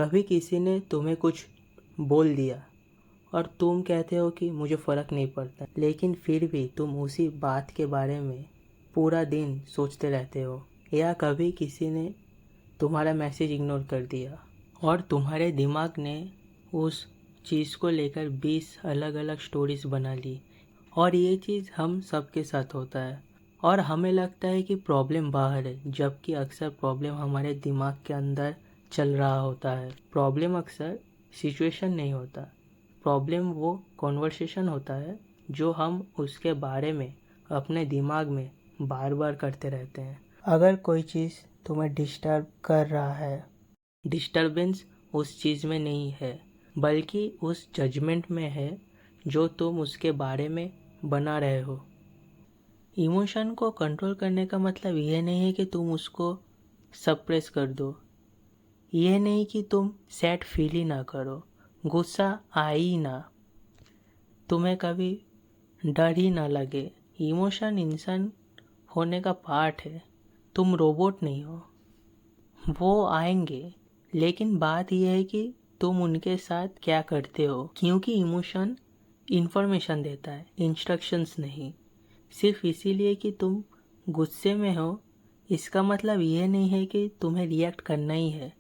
कभी किसी ने तुम्हें कुछ बोल दिया और तुम कहते हो कि मुझे फ़र्क नहीं पड़ता, लेकिन फिर भी तुम उसी बात के बारे में पूरा दिन सोचते रहते हो। या कभी किसी ने तुम्हारा मैसेज इग्नोर कर दिया और तुम्हारे दिमाग ने उस चीज़ को लेकर 20 अलग अलग स्टोरीज बना ली। और ये चीज़ हम सबके साथ होता है और हमें लगता है कि प्रॉब्लम बाहर है, जबकि अक्सर प्रॉब्लम हमारे दिमाग के अंदर चल रहा होता है। प्रॉब्लम अक्सर सिचुएशन नहीं होता, प्रॉब्लम वो कॉन्वर्सेशन होता है जो हम उसके बारे में अपने दिमाग में बार बार करते रहते हैं। अगर कोई चीज़ तुम्हें डिस्टर्ब कर रहा है, डिस्टर्बेंस उस चीज़ में नहीं है बल्कि उस जजमेंट में है जो तुम उसके बारे में बना रहे हो। इमोशन को कंट्रोल करने का मतलब यह नहीं है कि तुम उसको सप्रेस कर दो, यह नहीं कि तुम सैड फील ही ना करो, गुस्सा आए ही ना, तुम्हें कभी डर ही ना लगे। इमोशन इंसान होने का पार्ट है, तुम रोबोट नहीं हो। वो आएंगे, लेकिन बात यह है कि तुम उनके साथ क्या करते हो, क्योंकि इमोशन इंफॉर्मेशन देता है, इंस्ट्रक्शंस नहीं। सिर्फ इसीलिए कि तुम गुस्से में हो इसका मतलब यह नहीं है कि तुम्हें रिएक्ट करना ही है,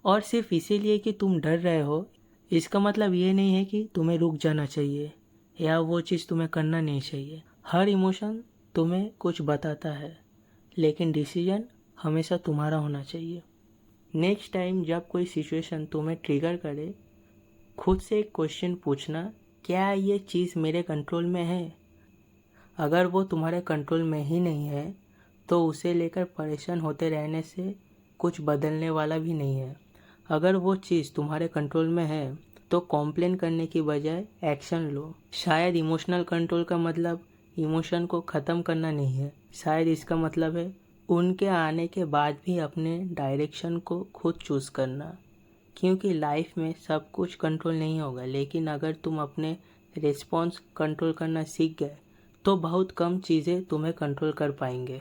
और सिर्फ इसीलिए कि तुम डर रहे हो इसका मतलब ये नहीं है कि तुम्हें रुक जाना चाहिए या वो चीज़ तुम्हें करना नहीं चाहिए। हर इमोशन तुम्हें कुछ बताता है, लेकिन डिसीजन हमेशा तुम्हारा होना चाहिए। नेक्स्ट टाइम जब कोई सिचुएशन तुम्हें ट्रिगर करे, खुद से एक क्वेश्चन पूछना, क्या ये चीज़ मेरे कंट्रोल में है? अगर वो तुम्हारे कंट्रोल में ही नहीं है तो उसे लेकर परेशान होते रहने से कुछ बदलने वाला भी नहीं है। अगर वो चीज़ तुम्हारे कंट्रोल में है तो कॉम्प्लेन करने की बजाय एक्शन लो। शायद इमोशनल कंट्रोल का मतलब इमोशन को ख़त्म करना नहीं है, शायद इसका मतलब है उनके आने के बाद भी अपने डायरेक्शन को खुद चूज़ करना। क्योंकि लाइफ में सब कुछ कंट्रोल नहीं होगा, लेकिन अगर तुम अपने रिस्पॉन्स कंट्रोल करना सीख गए तो बहुत कम चीज़ें तुम्हें कंट्रोल कर पाएंगे।